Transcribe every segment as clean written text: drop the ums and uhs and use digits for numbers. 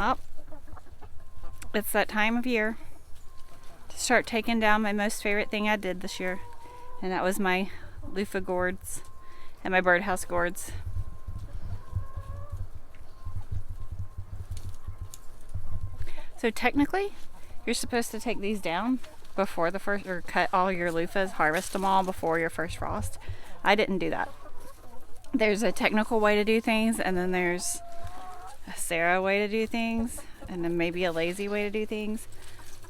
Oh, it's that time of year to start taking down my most favorite thing I did this year, and that was my Loofah Gourds and my birdhouse gourds. So technically, you're supposed to take these down before the first, or cut all your loofahs, harvest them all before your first frost. I didn't do that. There's a technical way to do things, and then there's a Sarah way to do things, and then maybe a lazy way to do things.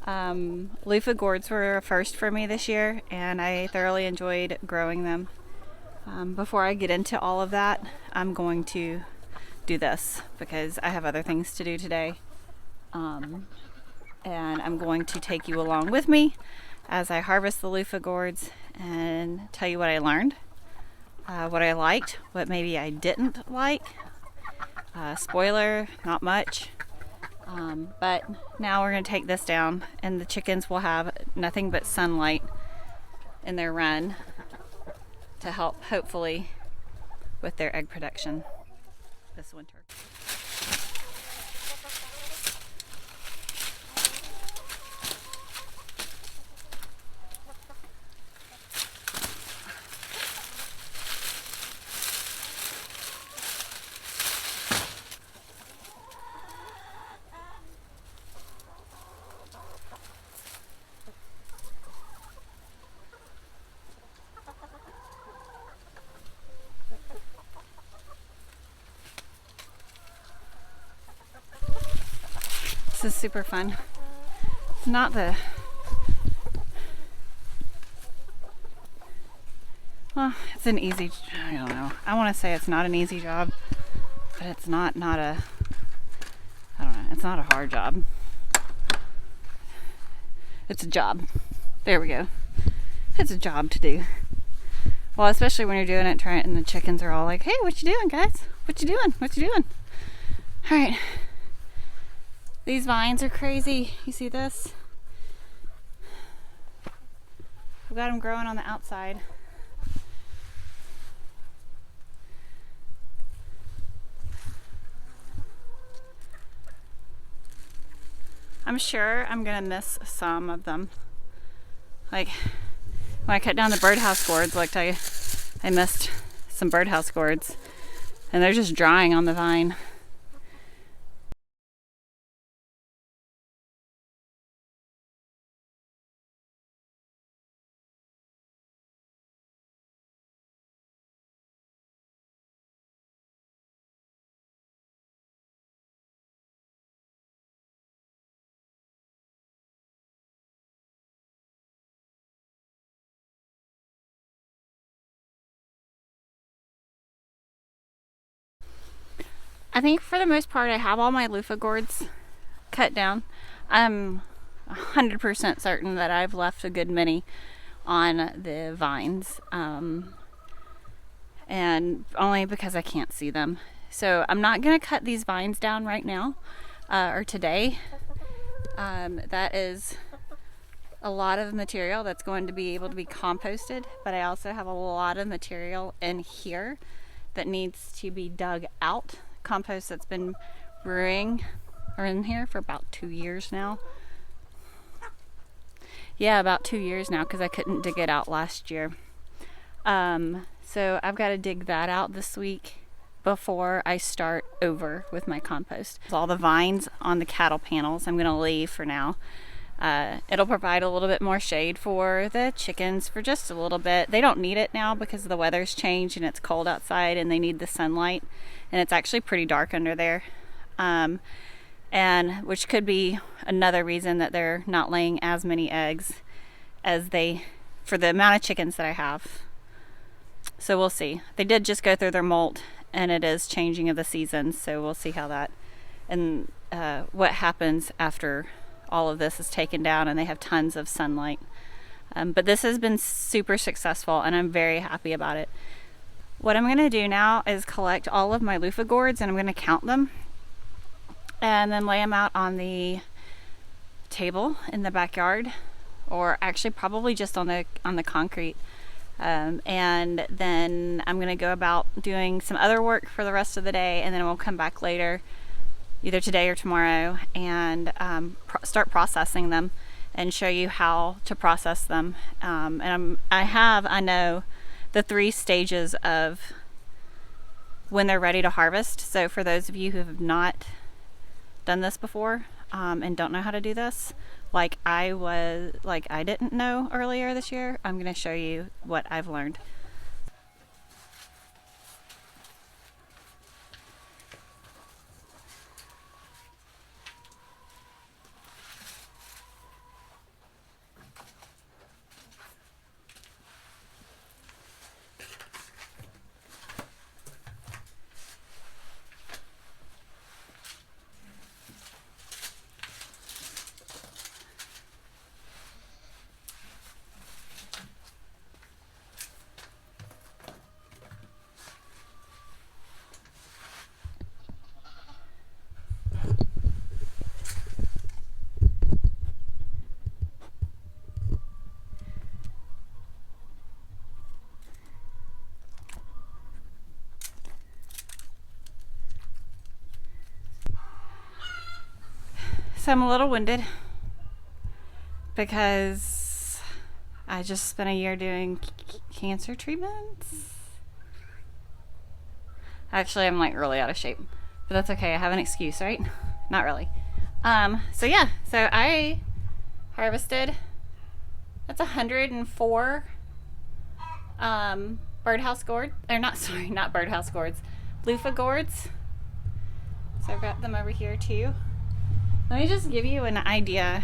Loofah Gourds were a first for me this year, and I thoroughly enjoyed growing them. Before I get into all of that, I'm going to do this because I have other things to do today. And I'm going to take you along with me as I harvest the Loofah Gourds and tell you what I learned, what I liked, what maybe I didn't like. Spoiler, not much. But now we're going to take this down, and the chickens will have nothing but sunlight in their run to help, hopefully, with their egg production this winter. This is super fun. It's not the, well, it's an easy, I don't know. I want to say it's not an easy job, but it's not a, I don't know, it's not a hard job. It's a job. There we go. It's a job to do. Well, especially when you're doing it, and the chickens are all like, hey, what you doing, guys? What you doing? What you doing? All right. These vines are crazy. You see this? We've got them growing on the outside. I'm sure I'm gonna miss some of them. Like when I cut down the birdhouse gourds, like I missed some birdhouse gourds, and they're just drying on the vine. I think for the most part I have all my loofah gourds cut down. I'm 100% certain that I've left a good many on the vines, and only because I can't see them. So I'm not going to cut these vines down right now, or today. That is a lot of material that's going to be able to be composted, but I also have a lot of material in here that needs to be dug out. Compost that's been brewing or in here for about 2 years now. Yeah, about 2 years now, because I couldn't dig it out last year. So I've got to dig that out this week before I start over with my compost. All the vines on the cattle panels I'm going to leave for now. It'll provide a little bit more shade for the chickens for just a little bit. They don't need it now because the weather's changed and it's cold outside and they need the sunlight, and it's actually pretty dark under there, and which could be another reason that they're not laying as many eggs as they, for the amount of chickens that I have. So we'll see. They did just go through their molt, and it is changing of the seasons, so we'll see how that, and what happens after all of this is taken down and they have tons of sunlight. But this has been super successful, and I'm very happy about it. What I'm going to do now is collect all of my loofah gourds, and I'm going to count them and then lay them out on the table in the backyard, or actually probably just on the concrete. And then I'm going to go about doing some other work for the rest of the day, and then we'll come back later either today or tomorrow, and start processing them and show you how to process them. And I know the 3 stages of when they're ready to harvest. So for those of you who have not done this before and don't know how to do this, like I didn't know earlier this year, I'm going to show you what I've learned. So I'm a little winded because I just spent a year doing cancer treatments. Actually, I'm like really out of shape, but that's okay. I have an excuse, right? Not really. So I harvested, that's 104 birdhouse gourds, or not birdhouse gourds, loofah gourds. So I've got them over here too. Let me just give you an idea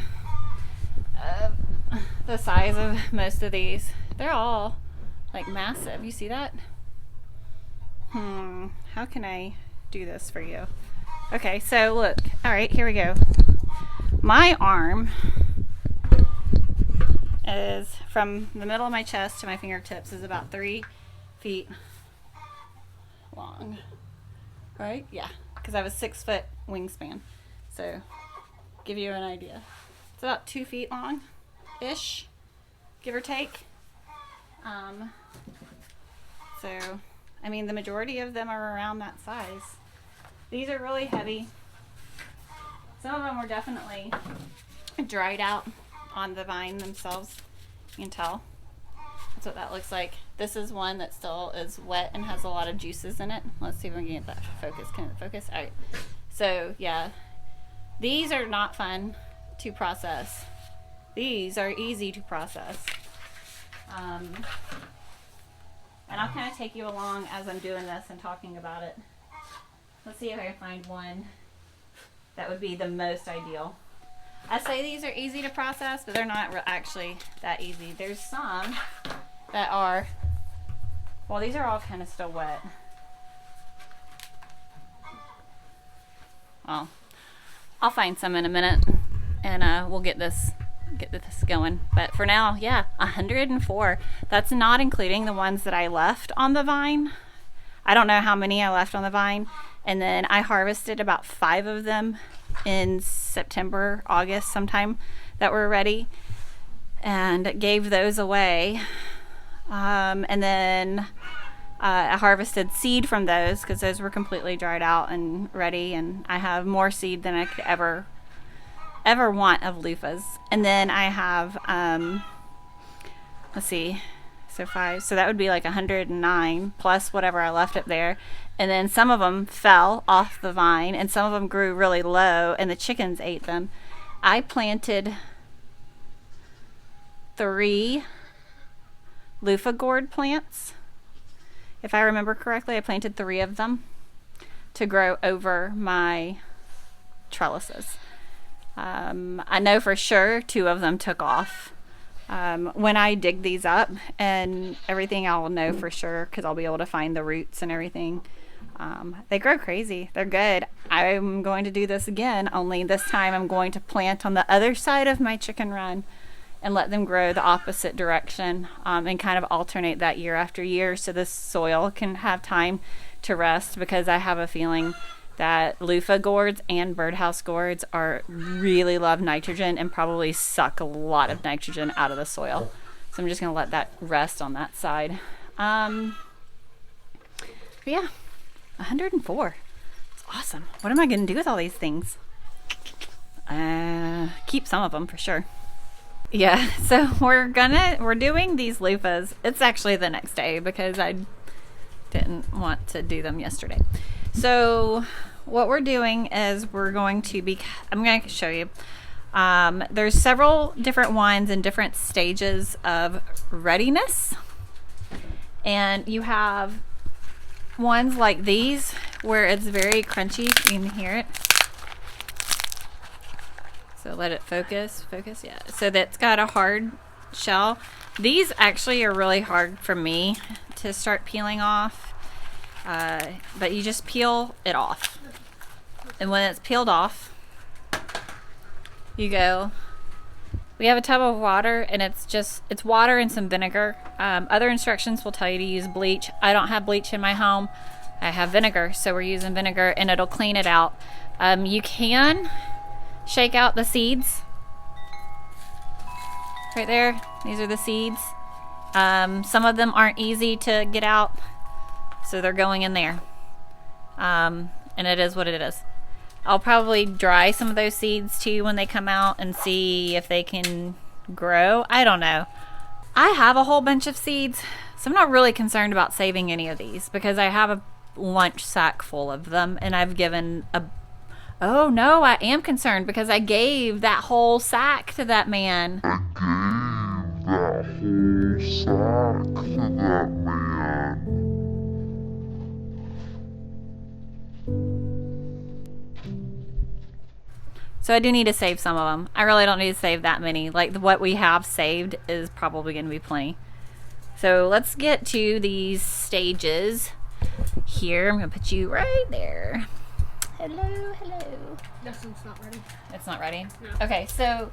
of the size of most of these. They're all like massive. You see that? How can I do this for you? Okay, so look. All right, here we go. My arm is from the middle of my chest to my fingertips is about 3 feet long. Right? Yeah, because I have a 6-foot wingspan. So give you an idea. It's about 2 feet long ish, give or take. So I mean, the majority of them are around that size. These are really heavy. Some of them were definitely dried out on the vine themselves. You can tell. That's what that looks like. This is one that still is wet and has a lot of juices in it. Let's see if we can get that focus. Can it focus? All right. So yeah, these are not fun to process. These are easy to process. And I'll kind of take you along as I'm doing this and talking about it. Let's see if I can find one that would be the most ideal. I say these are easy to process, but they're not actually that easy. There's some that are, well, these are all kind of still wet. Well, I'll find some in a minute, and we'll get this going. But for now, yeah, 104. That's not including the ones that I left on the vine. I don't know how many I left on the vine. And then I harvested about 5 of them in September, August sometime that were ready, and gave those away. And then I harvested seed from those because those were completely dried out and ready, and I have more seed than I could ever want of loofahs. And then I have let's see, so 5, so that would be like 109 plus whatever I left up there. And then some of them fell off the vine, and some of them grew really low, and the chickens ate them. I planted 3 loofah gourd plants. If I remember correctly, I planted 3 of them to grow over my trellises. I know for sure 2 of them took off. When I dig these up and everything, I'll know for sure because I'll be able to find the roots and everything. They grow crazy. They're good. I'm going to do this again, only this time I'm going to plant on the other side of my chicken run and let them grow the opposite direction, and kind of alternate that year after year so the soil can have time to rest, because I have a feeling that loofah gourds and birdhouse gourds really love nitrogen and probably suck a lot of nitrogen out of the soil. So I'm just going to let that rest on that side. But yeah, 104. It's awesome. What am I going to do with all these things? Keep some of them for sure. Yeah, so we're doing these loofahs. It's actually the next day because I didn't want to do them yesterday. So what we're doing is I'm going to show you. There's several different wines in different stages of readiness. And you have ones like these where it's very crunchy. You can hear it. So let it focus, yeah. So that's got a hard shell. These actually are really hard for me to start peeling off. But you just peel it off. And when it's peeled off, you go, we have a tub of water, and it's water and some vinegar. Other instructions will tell you to use bleach. I don't have bleach in my home. I have vinegar, so we're using vinegar, and it'll clean it out. You can shake out the seeds. Right there, these are the seeds. Some of them aren't easy to get out, so they're going in there. And it is what it is. I'll probably dry some of those seeds too when they come out and see if they can grow. I don't know. I have a whole bunch of seeds, so I'm not really concerned about saving any of these because I have a lunch sack full of them, and I've given a... Oh no, I am concerned because I gave that whole sack to that man. So I do need to save some of them. I really don't need to save that many. Like what we have saved is probably going to be plenty. So let's get to these stages here. I'm going to put you right there. Hello. This one's not ready. It's not ready? No. Okay, so...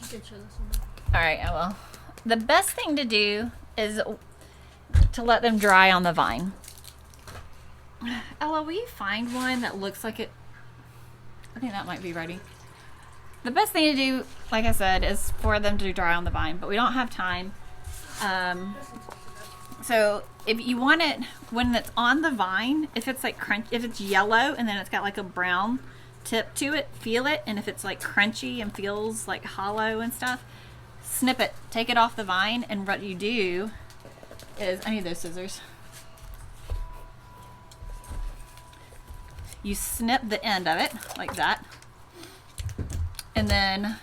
You can show this one. Alright, I will. The best thing to do is to let them dry on the vine. Ella, will you find one that looks like it... I think that might be ready. The best thing to do, like I said, is for them to dry on the vine, but we don't have time. So if you want it when it's on the vine, if it's like if it's yellow and then it's got like a brown tip to it, feel it, and if it's like crunchy and feels like hollow and stuff, snip it, take it off the vine, and what you do is, I need those scissors. You snip the end of it like that, and then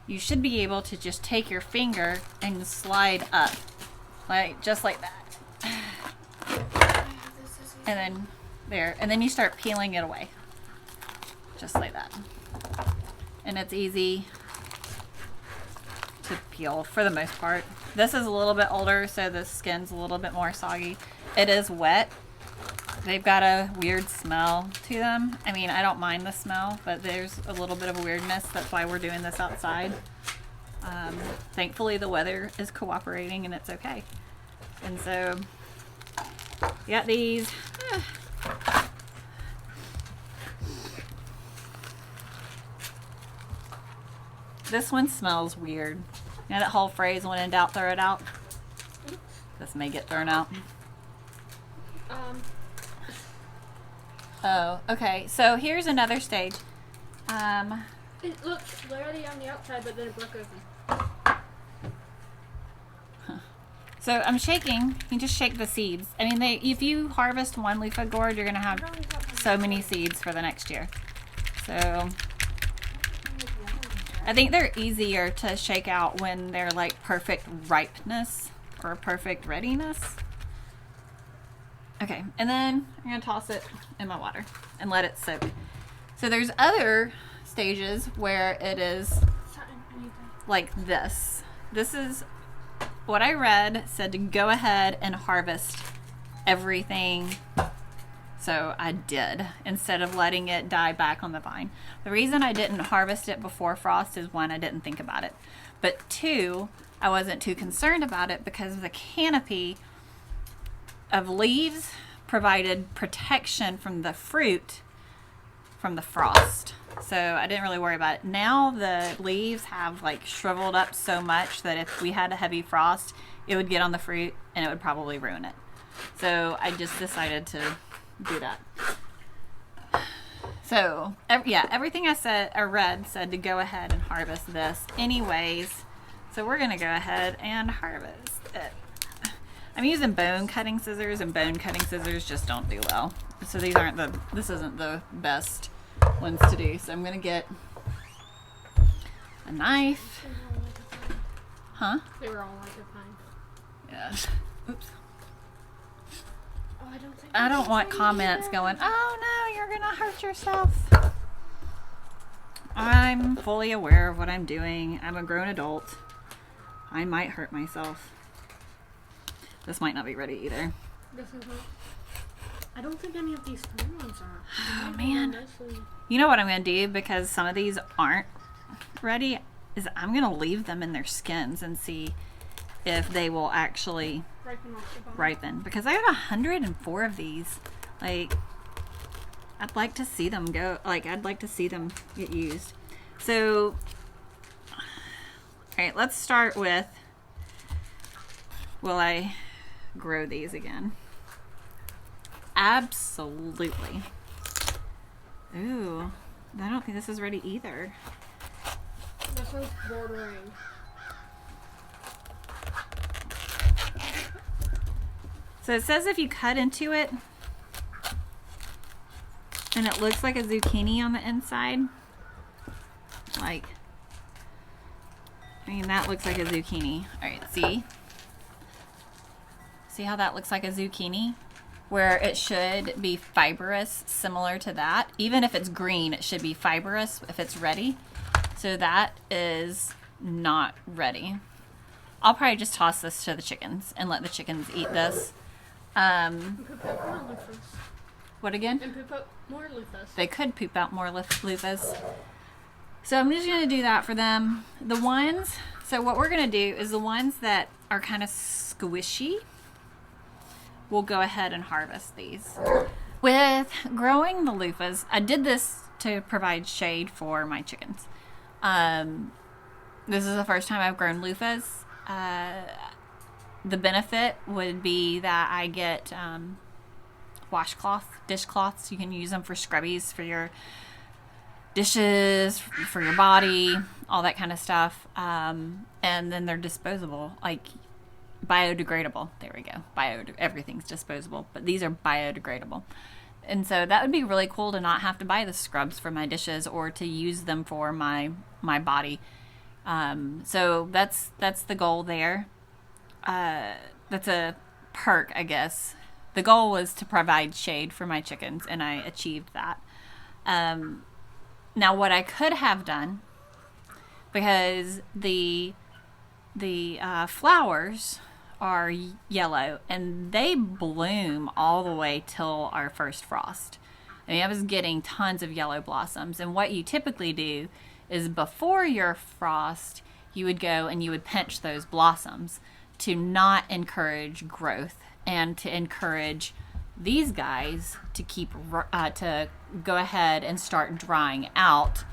you should be able to just take your finger and slide up, like just like that, and then there, and then you start peeling it away just like that, and it's easy to peel for the most part. This is a little bit older, so the skin's a little bit more soggy. It is wet. They've got a weird smell to them. I mean, I don't mind the smell, but there's a little bit of weirdness. That's why we're doing this outside. Thankfully, the weather is cooperating and it's okay. And so, you got these. This one smells weird. You know that whole phrase, when in doubt, throw it out? This may get thrown out. Oh, okay. So here's another stage. It looks literally on the outside, but then it broke open. So I'm shaking. You just shake the seeds. I mean, if you harvest one Loofah gourd, you're going to have so many seeds for the next year. So I think they're easier to shake out when they're like perfect ripeness or perfect readiness. Okay, and then I'm going to toss it in my water and let it soak. So there's other stages where it is like this. This is what I read, said to go ahead and harvest everything. So I did, instead of letting it die back on the vine. The reason I didn't harvest it before frost is, one, I didn't think about it. But two, I wasn't too concerned about it because the canopy of leaves provided protection from the fruit from the frost. So I didn't really worry about it. Now the leaves have like shriveled up so much that if we had a heavy frost, it would get on the fruit and it would probably ruin it. So I just decided to do that. So, yeah, everything I read said to go ahead and harvest this anyways. So we're going to go ahead and harvest it. I'm using bone cutting scissors, and bone cutting scissors just don't do well. So this isn't the best ones to do. So I'm going to get a knife. Huh? They were all like a pine. Yeah. Oops. Oh, I don't want comments going, oh no, you're gonna hurt yourself. I'm fully aware of what I'm doing. I'm a grown adult. I might hurt myself. This might not be ready either. This is not. I don't think any of these fine ones are. Oh man. You know what I'm gonna do, because some of these aren't ready, is I'm gonna leave them in their skins and see if they will actually ripen, because I got 104 of these. Like, I'd like to see them go. Like, I'd like to see them get used. So, all right, let's start with, will I grow these again? Absolutely. Ooh, I don't think this is ready either. This one's bordering. So it says if you cut into it and it looks like a zucchini on the inside, like, I mean, that looks like a zucchini. All right, see? See how that looks like a zucchini? Where it should be fibrous, similar to that. Even if it's green, it should be fibrous if it's ready. So that is not ready. I'll probably just toss this to the chickens and let the chickens eat this. Poop out more loofahs. What again? And poop out more loofahs. They could poop out more loofahs. So I'm just going to do that for them. The ones, so what we're going to do is the ones that are kind of squishy, we'll go ahead and harvest these. With growing the loofahs, I did this to provide shade for my chickens. This is the first time I've grown loofahs. The benefit would be that I get washcloths, dishcloths. You can use them for scrubbies, for your dishes, for your body, all that kind of stuff. And then they're disposable, like biodegradable. There we go. Everything's disposable, but these are biodegradable. And so that would be really cool to not have to buy the scrubs for my dishes or to use them for my body. So that's the goal there. That's a perk, I guess. The goal was to provide shade for my chickens, and I achieved that. Now, what I could have done, because the flowers are yellow and they bloom all the way till our first frost. I mean, I was getting tons of yellow blossoms, and what you typically do is before your frost, you would go and you would pinch those blossoms to not encourage growth and to encourage these guys to to go ahead and start drying out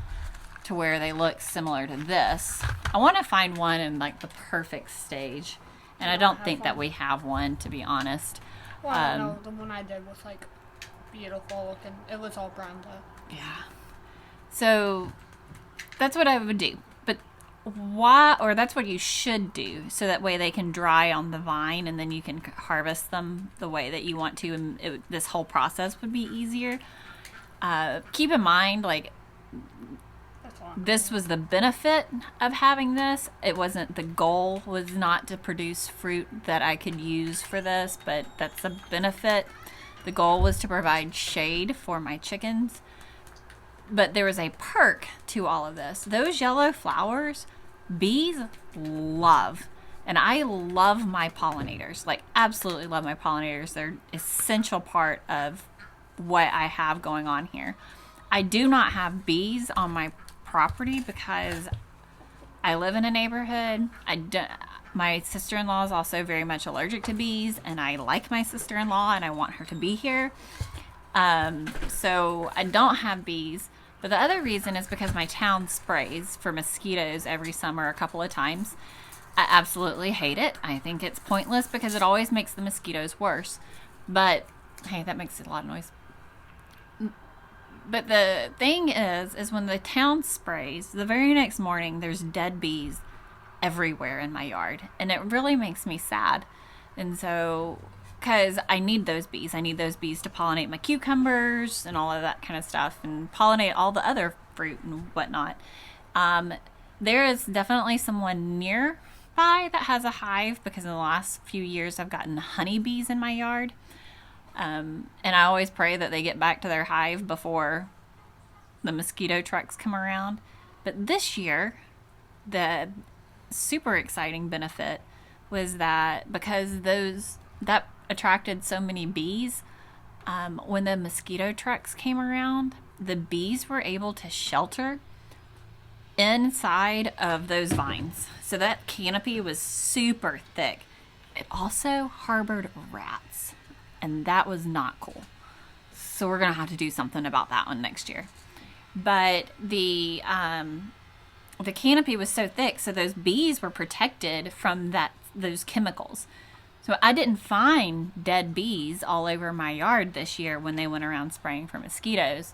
to where they look similar to this. I want to find one in like the perfect stage, and I don't think that we have one, to be honest. Well, no, the one I did was like beautiful looking. It was all browned up. Yeah. So that's what I would do. But why, or that's what you should do, so that way they can dry on the vine and then you can harvest them the way that you want to, and this whole process would be easier. Keep in mind, like, this was the benefit of having this. It wasn't, the goal was not to produce fruit that I could use for this, but that's a benefit. The goal was to provide shade for my chickens. But there was a perk to all of this. Those yellow flowers, bees love. And I love my pollinators. Like, absolutely love my pollinators. They're an essential part of what I have going on here. I do not have bees on my property because I live in a neighborhood. My sister-in-law is also very much allergic to bees, and I like my sister-in-law and I want her to be here. So I don't have bees. But the other reason is because my town sprays for mosquitoes every summer a couple of times. I absolutely hate it. I think it's pointless because it always makes the mosquitoes worse. But Hey, that makes a lot of noise. But the thing is when the town sprays, the very next morning there's dead bees everywhere in my yard, and it really makes me sad. And so, because I need those bees, to pollinate my cucumbers and all of that kind of stuff, and pollinate all the other fruit and whatnot. There is definitely someone nearby that has a hive, because in the last few years I've gotten honeybees in my yard. And I always pray that they get back to their hive before the mosquito trucks come around. But this year, the super exciting benefit was that because that attracted so many bees, when the mosquito trucks came around, the bees were able to shelter inside of those vines. So that canopy was super thick. It also harbored rats, and that was not cool. So we're gonna have to do something about that one next year. But the canopy was so thick, so those bees were protected from those chemicals. So I didn't find dead bees all over my yard this year when they went around spraying for mosquitoes.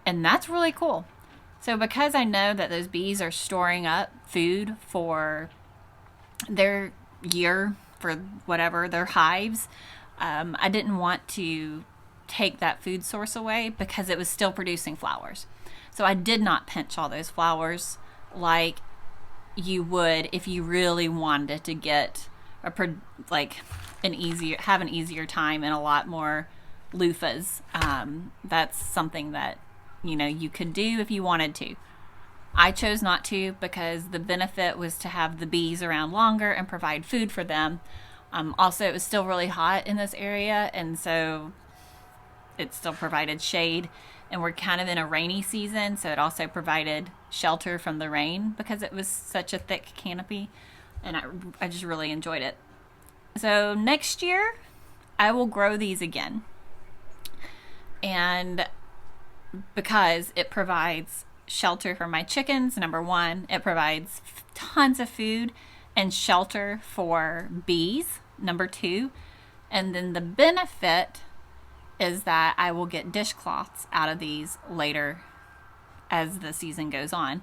And that's really cool. So because I know that those bees are storing up food for their year, for whatever, their hives, I didn't want to take that food source away because it was still producing flowers. So I did not pinch all those flowers like you would if you really wanted to get an easier time and a lot more loofahs. That's something that you could do if you wanted to. I chose not to because the benefit was to have the bees around longer and provide food for them. Also, it was still really hot in this area, and so it still provided shade. And we're kind of in a rainy season, so it also provided shelter from the rain because it was such a thick canopy, and I just really enjoyed it. So next year, I will grow these again. And because it provides shelter for my chickens, number one, it provides tons of food and shelter for bees, number two, and then the benefit is that I will get dishcloths out of these later as the season goes on.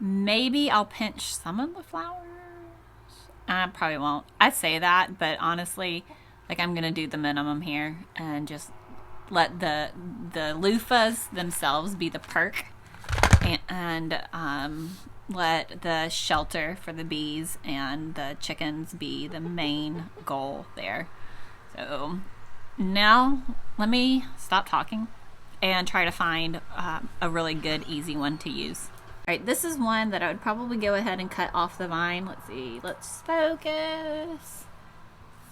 Maybe I'll pinch some of the flowers. I probably won't. I say that, but honestly, I'm gonna do the minimum here and just let the loofahs themselves be the perk, and let the shelter for the bees and the chickens be the main goal there. So now let me stop talking and try to find a really good, easy one to use. All right, this is one that I would probably go ahead and cut off the vine. Let's see. Let's focus.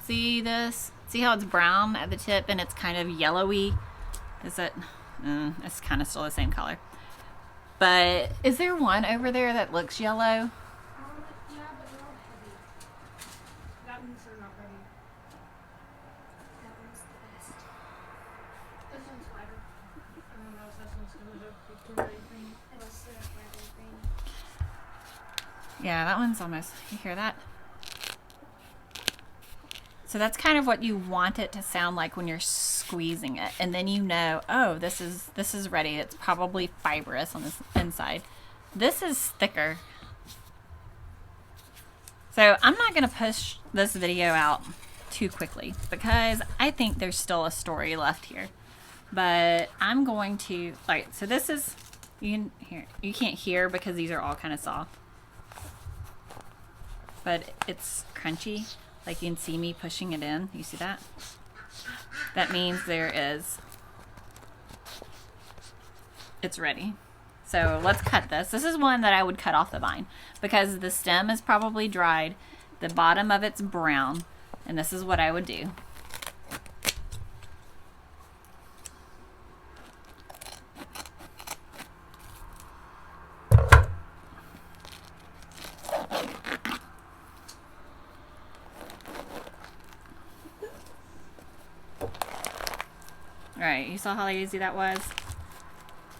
See this? See how it's brown at the tip and it's kind of yellowy? Is it? It's kind of still the same color. But is there one over there that looks yellow? Yeah, but they're all heavy. That one's not ready. That one's the best. This one's lighter. I don't know if this one's gonna be too light green. It's lighter green. Yeah, that one's almost. You hear that? So that's kind of what you want it to sound like when you're squeezing it, and then oh, this is ready. It's probably fibrous on this inside. This is thicker. So I'm not going to push this video out too quickly because I think there's still a story left here. But I'm going to, alright, so this is, you can't hear because these are all kind of soft. But it's crunchy. You can see me pushing it in. You see that? That means it's ready. So let's cut this. This is one that I would cut off the vine because the stem is probably dried. The bottom of it's brown. And this is what I would do. Alright, you saw how easy that was?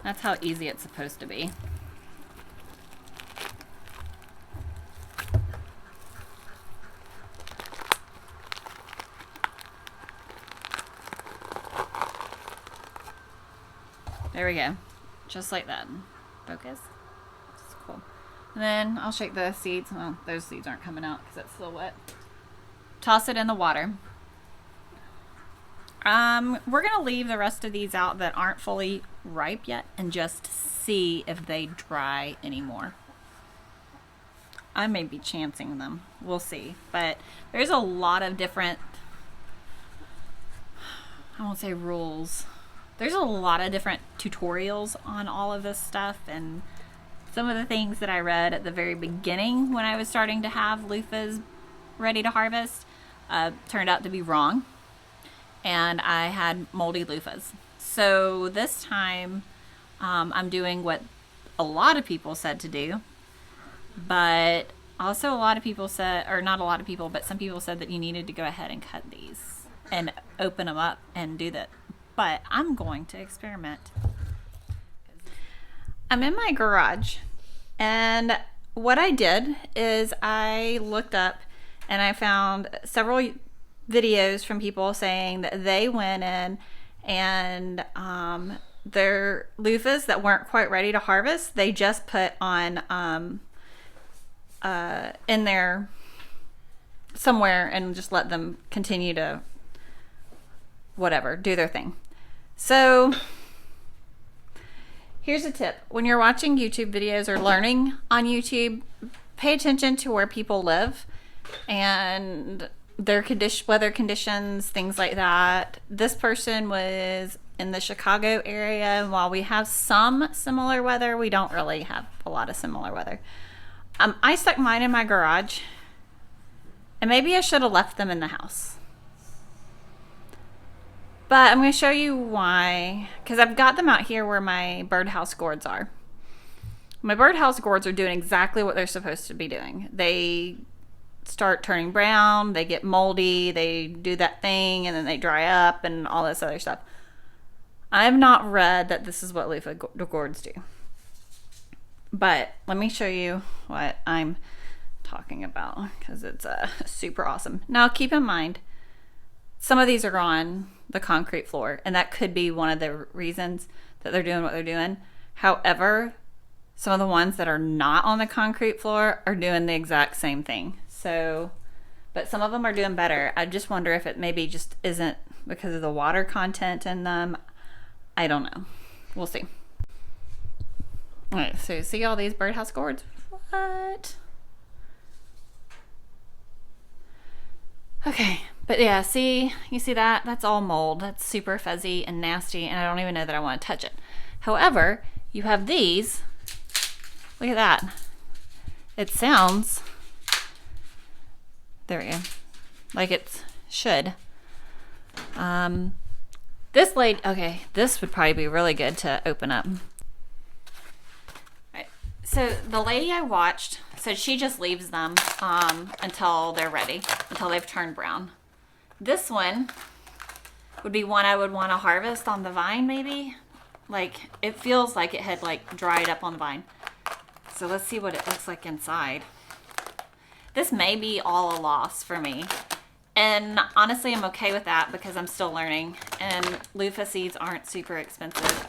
That's how easy it's supposed to be. There we go. Just like that. Focus. That's cool. And then I'll shake the seeds. Well, those seeds aren't coming out because it's still wet. Toss it in the water. We're going to leave the rest of these out that aren't fully ripe yet and just see if they dry anymore. I may be chancing them. We'll see. But there's a lot of different, I won't say rules. There's a lot of different tutorials on all of this stuff, and some of the things that I read at the very beginning when I was starting to have loofahs ready to harvest turned out to be wrong, and I had moldy loofahs. So this time I'm doing what a lot of people said to do, but also a lot of people said, or not a lot of people, but some people said that you needed to go ahead and cut these and open them up and do that. But I'm going to experiment. I'm in my garage, and what I did is I looked up and I found several videos from people saying that they went in and their loofahs that weren't quite ready to harvest, they just put on in there somewhere and just let them continue to whatever, do their thing. So here's a tip. When you're watching YouTube videos or learning on YouTube, pay attention to where people live and their weather conditions, things like that. This person was in the Chicago area, and while we have some similar weather, we don't really have a lot of similar weather. I stuck mine in my garage, and maybe I should have left them in the house. But I'm going to show you why, because I've got them out here where my birdhouse gourds are. My birdhouse gourds are doing exactly what they're supposed to be doing. They start turning brown, they get moldy, they do that thing, and then they dry up and all this other stuff. I have not read that this is what loofah gourds do. But let me show you what I'm talking about, because it's super awesome. Now keep in mind, some of these are on the concrete floor, and that could be one of the reasons that they're doing what they're doing. However, some of the ones that are not on the concrete floor are doing the exact same thing. So, but some of them are doing better. I just wonder if it maybe just isn't because of the water content in them. I don't know. We'll see. All right, so see all these birdhouse gourds? What? Okay, but yeah, see, you see that? That's all mold. That's super fuzzy and nasty, and I don't even know that I want to touch it. However, you have these. Look at that. It sounds, there we go, like it should. This lady, okay, this would probably be really good to open up. Right. So the lady I watched said she just leaves them until they're ready, until they've turned brown. This one would be one I would want to harvest on the vine, maybe. Like, it feels like it had like dried up on the vine. So let's see what it looks like inside. This may be all a loss for me. And honestly, I'm okay with that because I'm still learning, and loofah seeds aren't super expensive.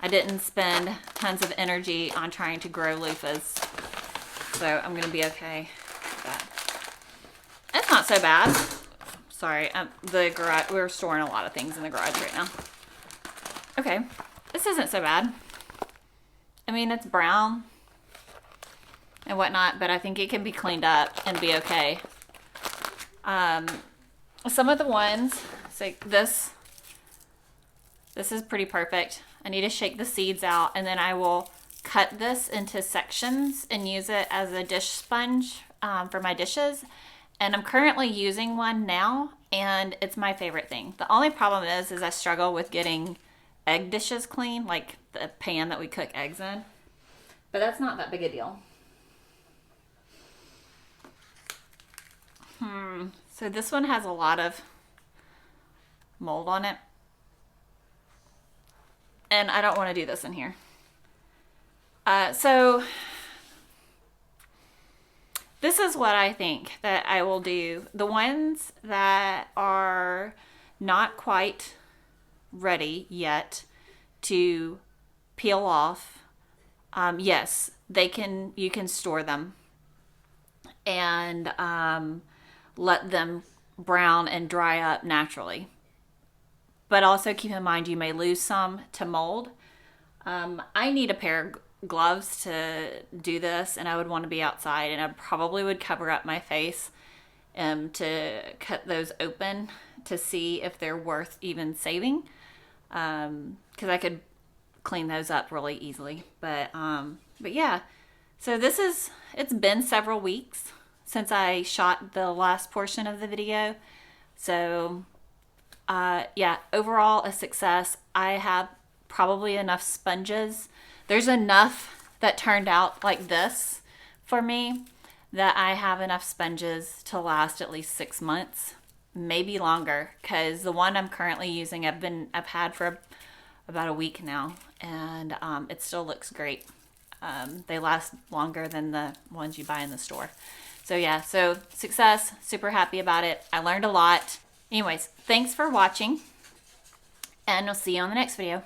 I didn't spend tons of energy on trying to grow loofahs, so I'm gonna be okay with that. That's not so bad. Sorry, the garage, we're storing a lot of things in the garage right now. Okay, this isn't so bad. I mean, it's brown and whatnot, but I think it can be cleaned up and be okay. Some of the ones, so this is pretty perfect. I need to shake the seeds out, and then I will cut this into sections and use it as a dish sponge for my dishes. And I'm currently using one now, and it's my favorite thing. The only problem is I struggle with getting egg dishes clean, like the pan that we cook eggs in. But that's not that big a deal. So this one has a lot of mold on it. And I don't want to do this in here. So this is what I think that I will do. The ones that are not quite ready yet to peel off. Yes, you can store them and let them brown and dry up naturally. But also keep in mind you may lose some to mold. I need a pair of gloves to do this, and I would want to be outside, and I probably would cover up my face to cut those open to see if they're worth even saving, because I could clean those up really easily. But yeah, so it's been several weeks since I shot the last portion of the video. So yeah, overall a success. I have probably enough sponges. There's enough that turned out like this for me that I have enough sponges to last at least 6 months, maybe longer, because the one I'm currently using I've had for about a week now, and it still looks great. They last longer than the ones you buy in the store. So yeah, so success, super happy about it. I learned a lot. Anyways, thanks for watching, and I'll see you on the next video.